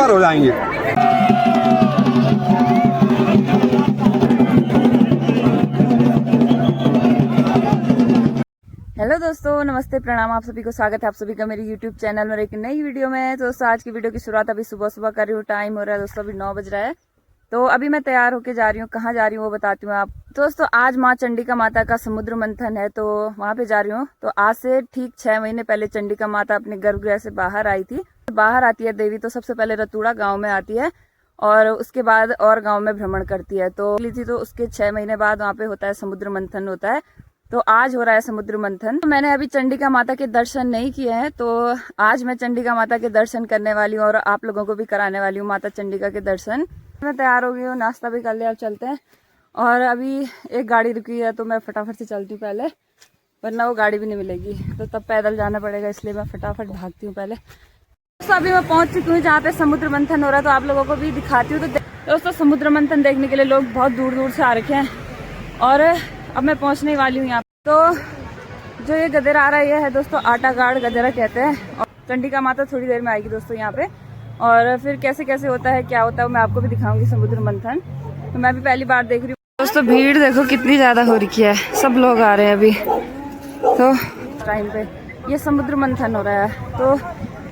Number हो जाएंगे। Hello दोस्तों, नमस्ते, प्रणाम। आप सभी को स्वागत है आप सभी का मेरी यूट्यूब चैनल में एक नई वीडियो में। तो दोस्तों आज की वीडियो की शुरुआत अभी सुबह सुबह कर रही हूँ। टाइम हो रहा है दोस्तों, अभी 9 बज रहा है। तो अभी मैं तैयार होके जा रही हूँ। कहाँ जा रही हूँ वो बताती हूँ आप दोस्तों। आज माँ चंडिका माता का समुद्र मंथन है, तो वहाँ पे जा रही हूँ। तो आज से ठीक 6 महीने पहले चंडिका माता अपने गर्भगृह से बाहर आई थी। बाहर आती है देवी तो सबसे पहले रतुड़ा गाँव में आती है और उसके बाद और गाँव में भ्रमण करती है। तो ली थी तो उसके 6 महीने बाद वहाँ पे होता है समुद्र मंथन होता है। तो आज हो रहा है समुद्र मंथन। तो मैंने अभी चंडिका माता के दर्शन नहीं किए हैं, तो आज मैं चंडिका माता के दर्शन करने वाली हूँ और आप लोगों को भी कराने वाली हूँ माता चंडिका के दर्शन। मैं तैयार हो गई हूँ, नाश्ता भी कर लिया, अब चलते हैं। और अभी एक गाड़ी रुकी है तो मैं फटाफट से चलती हूँ पहले, वरना वो गाड़ी भी नहीं मिलेगी। तो तब पैदल जाना पड़ेगा, इसलिए मैं फटाफट भागती हूँ पहले। दोस्तों अभी मैं पहुँच चुकी हूँ जहाँ पे समुद्र मंथन हो रहा है, तो आप लोगों को भी दिखाती हूँ। तो दोस्तों समुद्र मंथन देखने के लिए लोग बहुत दूर दूर से आ रखे हैं और अब मैं पहुँचने वाली हूँ यहाँ। तो जो ये गधेरा आ रहा है ये है दोस्तों आटागाड़ गधेरा कहते हैं। और चंडिका माता थोड़ी देर में आएगी दोस्तों यहाँ पे, और फिर कैसे कैसे होता है क्या होता है वो मैं आपको भी दिखाऊंगी समुद्र मंथन। तो मैं भी पहली बार देख रही हूँ दोस्तों। भीड़ देखो कितनी ज्यादा हो रखी है, सब लोग आ रहे हैं अभी। तो टाइम पे ये समुद्र मंथन हो रहा है, तो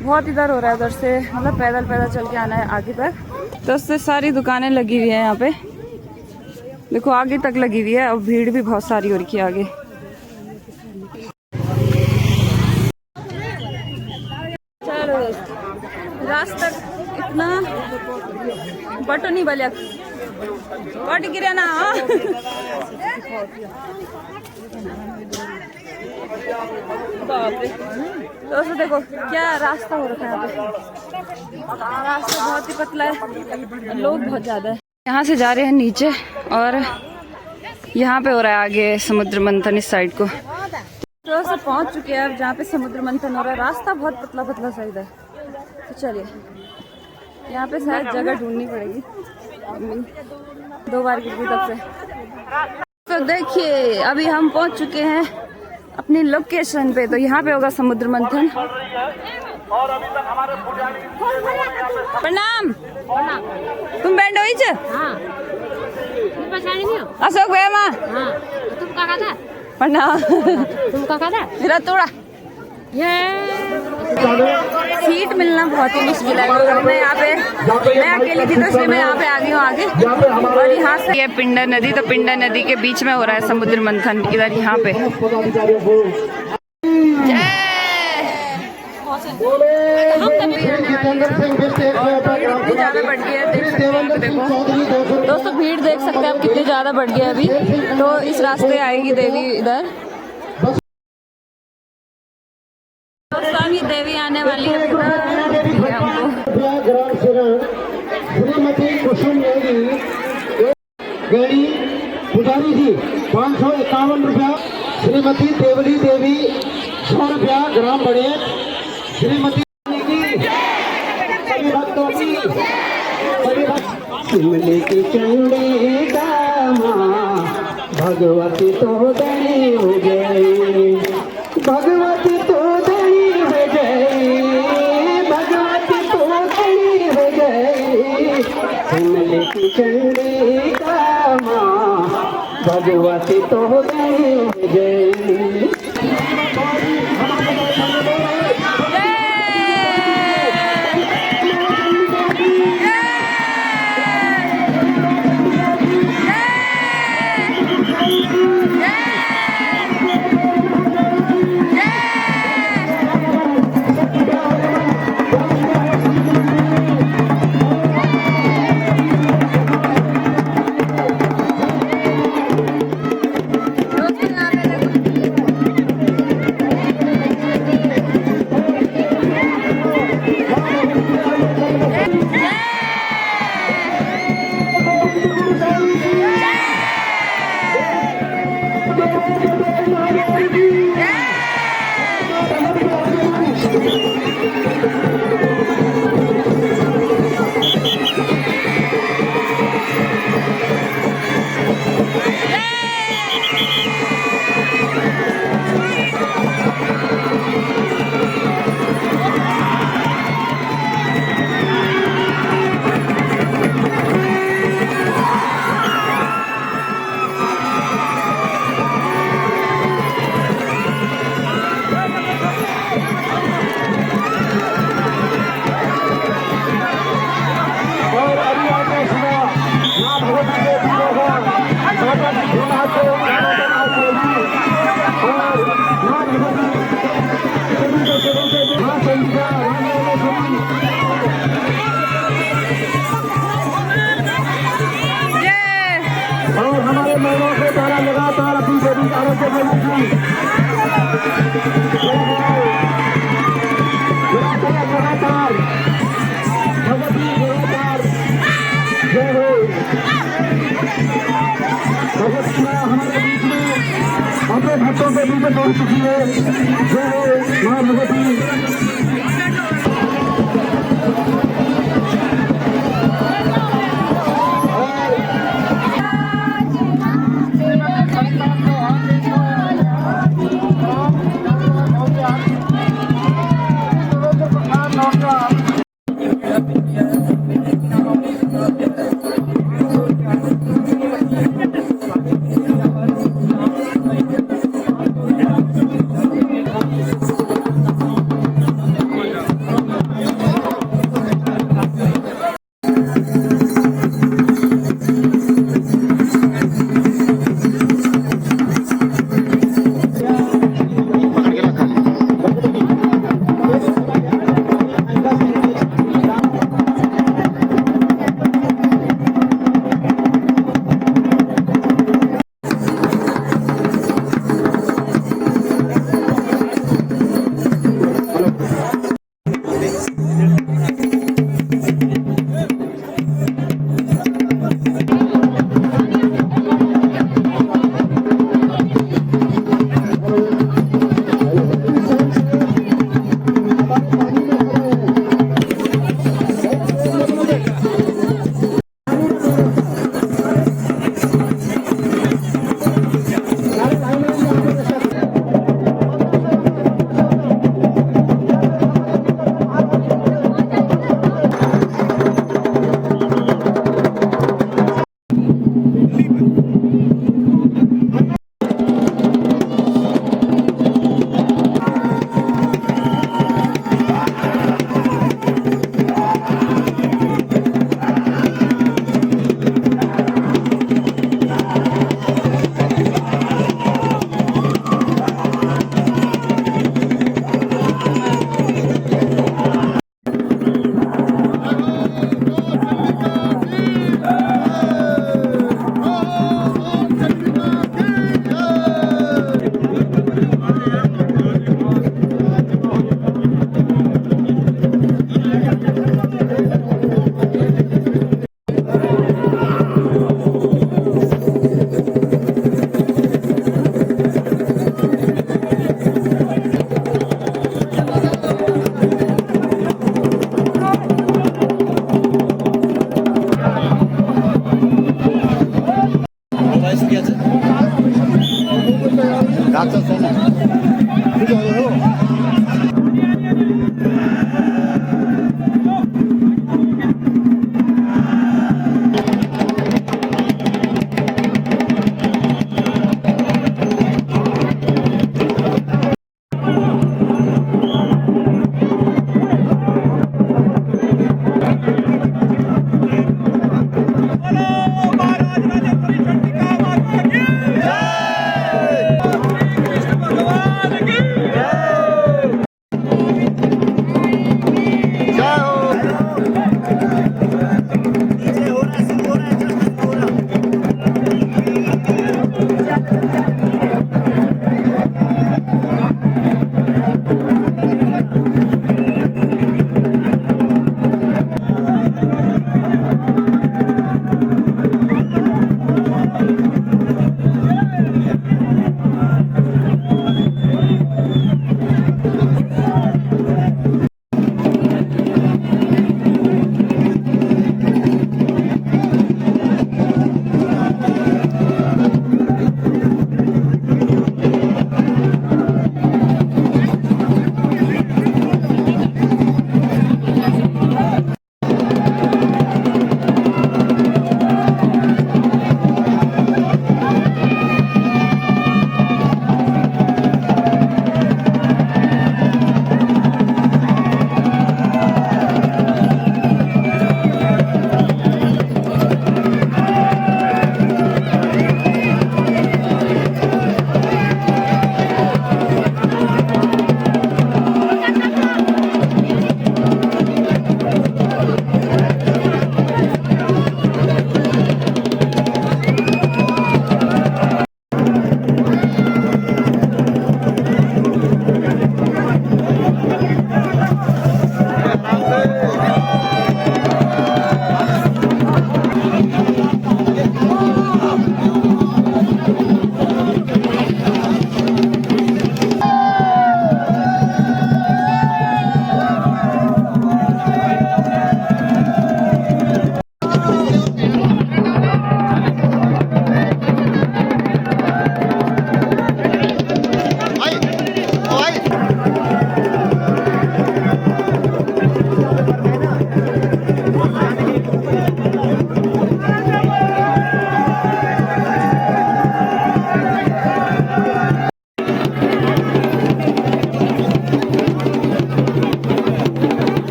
बहुत इधर हो रहा है, उधर से मतलब पैदल पैदल चल के आना है आगे तक। तो उससे सारी दुकानें लगी हुई है यहाँ पे, देखो आगे तक लगी हुई है और भीड़ भी बहुत सारी हो रखी है आगे। रास्ता इतना बटो नहीं बलिया बट गिरे ना। दोस्तों देखो क्या रास्ता हो रखा है यहाँ पे। रास्ता बहुत ही पतला है, लोग बहुत ज्यादा है। यहाँ से जा रहे हैं नीचे और यहाँ पे हो रहा है आगे समुद्र मंथन इस साइड को। तो सब पहुँच चुके हैं अब जहाँ पे समुद्र मंथन हो रहा है। रास्ता बहुत पतला पतला सा इधर। तो चलिए यहाँ पे शायद जगह ढूंढनी पड़ेगी, 2 बार गिर गई तब से। तो देखिए अभी हम पहुँच चुके हैं अपनी लोकेशन पे। तो यहाँ पे होगा समुद्र मंथन। प्रणाम, तुम बैंड हो अशोक भैया माँ तुम कहा था प्रणाम। तुम कहा था मेरा थोड़ा ये सीट मिलना बहुत ही मुश्किल है। मैं यहाँ पे मैं अकेली थी तो इसलिए मैं यहाँ पे आ गई हूँ आगे। और यहाँ से ये पिंडर नदी, तो पिंडर नदी के बीच में हो रहा है समुद्र मंथन इधर यहाँ पे। कितनी ज्यादा बढ़ गई है, देख सकते हैं। देखो दोस्तों भीड़ देख सकते हैं आप कितनी ज्यादा बढ़ गई है अभी। तो इस रास्ते आएगी देवी इधर। ये देवी आने वाली है श्रीमती कुसुम देवी गणी पुजारी जी 551 रुपया। श्रीमती देवली देवी 100 रुपया ग्राम बड़े। श्रीमती भक्तों की शिमले की चंडिका माँ भगवती तो दई हो गई, भगवती तो दई हो गई, भगवती तो दई हो गई। शिमले की चंडिका माँ भगवती तो दई हो गई। जय और हमारे महिलाओं के द्वारा लगातार अपनी देवी आरोग्य देवी की लगातार भगवती लगातार जय हो भगवती माँ हमारे बीच में अपने भक्तों के बीच में बोल चुकी है। जय हो माँ भगवती।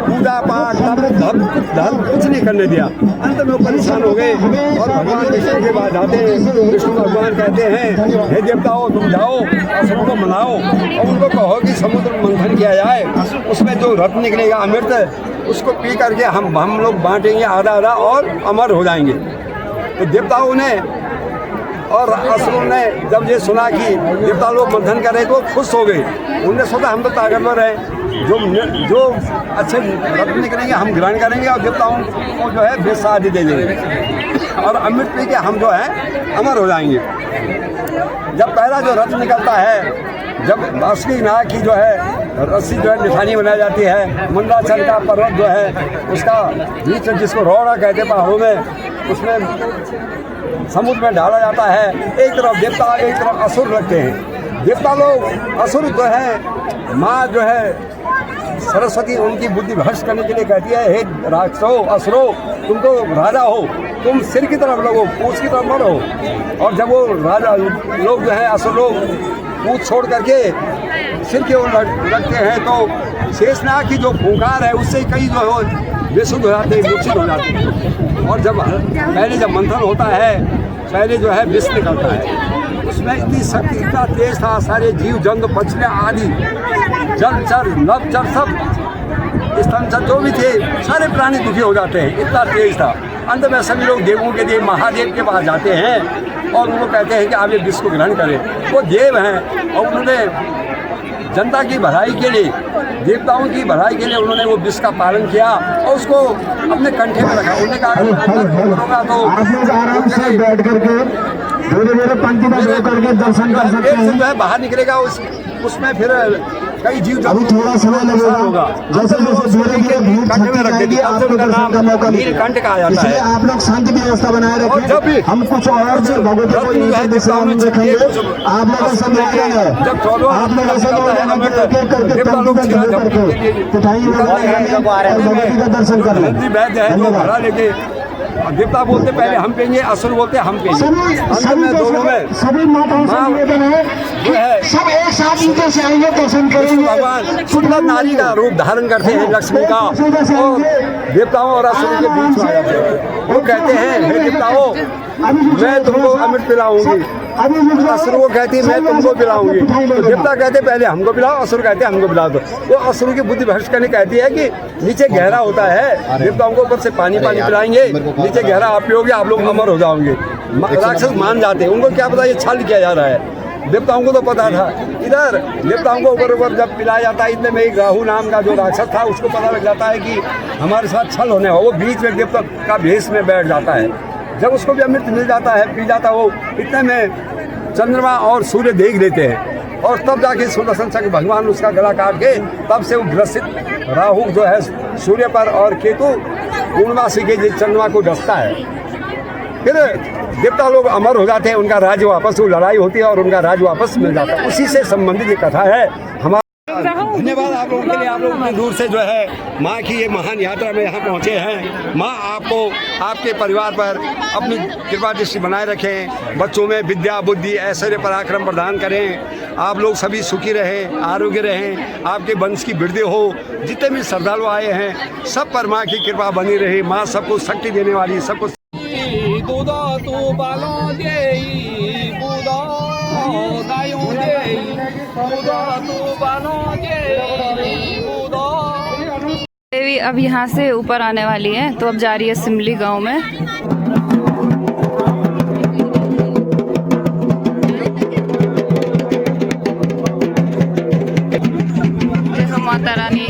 पूजा पाठ धर्म कुछ नहीं करने दिया। अंत में वो परेशान हो गए और भगवान विष्णु के बाद आते हैं। विष्णु भगवान कहते हैं, हे देवताओं तुम जाओ और सबको मनाओ और उनको कहो कि समुद्र मंथन किया जाए, उसमें जो रत्न निकलेगा अमृत उसको पी करके हम लोग बांटेंगे आधा आधा और अमर हो जाएंगे। तो देवताओं ने और असुरों ने जब ये सुना कि देवता लोग मंथन कर रहे तो खुश हो गए। उन्होंने सोचा हम तो ताकतवर हैं, जो अच्छे रत्न निकलेंगे हम ग्रहण करेंगे और देवताओं को जो है बेसा आदि दे देंगे और अमृत पी के हम जो है अमर हो जाएंगे। जब पहला जो रत्न निकलता है, जब असली नाग की जो है रस्सी जो है निशानी बनाई जाती है, मंदराचल का पर्वत जो है उसका बीच जिसको रोड़ा कहते पहाड़ों में, उसमें समुद्र में डाला जाता है। एक तरफ देवता एक तरफ असुर लगते हैं। देवता लोग असुर जो है माँ जो है सरस्वती उनकी बुद्धि भ्रष्ट करने के लिए कहती है, हे राक्षसो असुरो तुम तो राजा हो, तुम सिर की तरफ लगो पूछ की तरफ मत हो। और जब वो राजा लोग जो है असुर लोग पूछ छोड़ करके सिर की ओर लगते हैं तो शेषनाग की जो फूंकार है उससे कई जो हो बेसुध हो जाते हैं, मूर्छित हो जाते हैं। और जब पहले जब मंथन होता है पहले जो है विष निकलता है, उसमें इतनी शक्ति इतना तेज था, सारे जीव जंतु पक्षी आदि जलचर नवचर सब स्तनचर जो भी थे सारे प्राणी दुखी हो जाते हैं, इतना तेज था। अंत में सभी लोग देवों के देव महादेव के पास जाते हैं और उनको कहते हैं कि आप ये विष को ग्रहण करें। वो देव हैं और उन्होंने जनता की भलाई के लिए देवताओं की भलाई के लिए उन्होंने वो विष का पालन किया और उसको अपने कंठे में रखा। उन्होंने कहा तो आप लोग आराम से बैठ करके धीरे धीरे पंक्ति में रो करके दर्शन कर सकते हैं। जो है बाहर निकलेगा उसमें फिर कई जीव अभी थोड़ा समय लगेगा, जैसे जैसे धीरे धीरे भीड़ छटती जाएगी आपको दर्शन का मौका मिलेगा। नीलकंठ कहा जाता इसलिए है। आप लोग शांति व्यवस्था बनाए रखें। हम कुछ और भगवती को ये दिशा में देखेंगे। आप लोग ऐसा देख रहे हैं, आप लोग ऐसा करके भगवती का दर्शन कर लें। और देवता बोलते पहले हम पेंगे, असुर बोलते हम पेंगे। सभी माताओं से निवेदन है जो है सब एक साथ नीचे से आएंगे दर्शन करेंगे। भगवान सुंदर नारी का रूप धारण करते हैं लक्ष्मी का और देवताओं और असुरों के बीच में आ जाते हैं। वो कहते हैं हे देवताओं मैं तुमको अमृत पिलाऊंगी, असुर को कहती है मैं तुमको पिलाऊंगी। तो देवता कहते पहले हमको पिलाओ, असुर कहते हैं हमको पिला दो। वो असुर की बुद्धि भ्रष्ट करने कहती है कि नीचे गहरा होता है, देवताओं को ऊपर से पानी पिलाएंगे, नीचे गहरा आप पियोगे आप लोग अमर हो जाओगे। राक्षस मान जाते हैं, उनको क्या पता ये छल किया जा रहा है। देवताओं को तो पता था। इधर देवताओं को ऊपर जब पिलाया जाता है, इतने में एक राहु नाम का जो राक्षस था उसको पता लग जाता है कि हमारे साथ छल होने वो बीच में देवता का भेष में बैठ जाता है। जब उसको भी अमृत मिल जाता है पी जाता वो, इतने में चंद्रमा और सूर्य देख लेते हैं और तब जाके सुदर्शन चक्र भगवान उसका गला काट के तब से वो ग्रसित राहु जो है सूर्य पर और केतु पूर्णमासी के चंद्रमा को डसता है। फिर देवता लोग अमर हो जाते हैं, उनका राज्य वापस वो लड़ाई होती है और उनका राज्य वापस मिल जाता है। उसी से संबंधित ये कथा है। हमारा धन्यवाद आप लोगों के लिए, आप लोग इतनी दूर से जो है माँ की ये महान यात्रा में यहाँ पहुँचे हैं। माँ आपको आपके परिवार पर अपनी कृपा दृष्टि बनाए रखें, बच्चों में विद्या बुद्धि ऐश्वर्य पराक्रम प्रदान करें। आप लोग सभी सुखी रहें, आरोग्य रहें, आपके वंश की वृद्धि हो। जितने भी श्रद्धालु आए हैं सब पर माँ की कृपा बनी रहे। माँ सबको शक्ति देने वाली, सबको देवी अब यहाँ से ऊपर आने वाली है, तो अब जा रही है सिमली गांव में। देखो माता रानी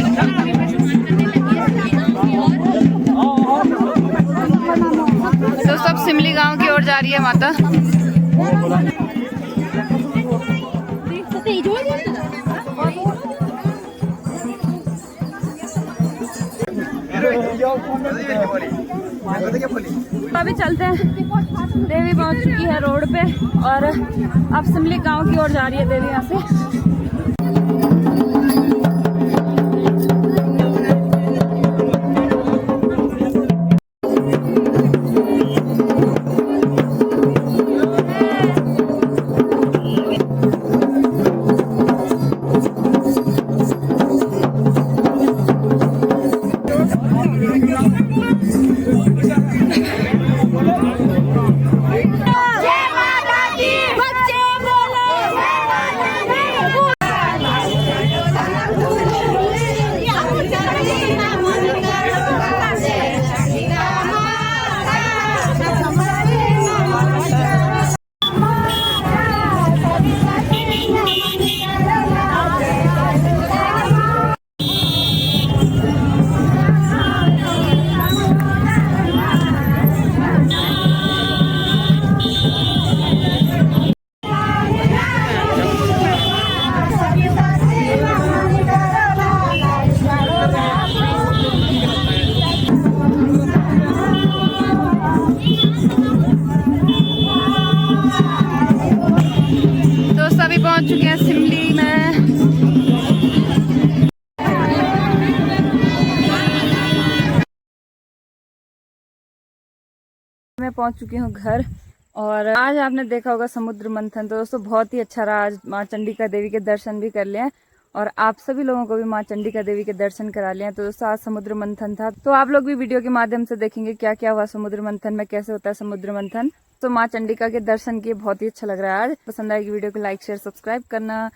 तो सब सिमली गांव की ओर जा रही है माता। अभी चलते हैं, देवी पहुंच चुकी है रोड पे और अब सिमली गांव की ओर जा रही है देवी यहाँ से। अभी पहुंच चुके हैं सिमली में। मैं पहुंच चुकी हूं घर और आज आपने देखा होगा समुद्र मंथन। तो दोस्तों बहुत ही अच्छा रहा। आज माँ चंडिका देवी के दर्शन भी कर लिए और आप सभी लोगों को भी माँ चंडिका देवी के दर्शन करा लिए। तो दोस्तों आज समुद्र मंथन था, तो आप लोग भी वीडियो के माध्यम से देखेंगे क्या क्या हुआ समुद्र मंथन में, कैसे होता है समुद्र मंथन। तो माँ चंडिका के दर्शन किए, बहुत ही अच्छा लग रहा है। आज पसंद आएगी वीडियो को लाइक शेयर सब्सक्राइब करना।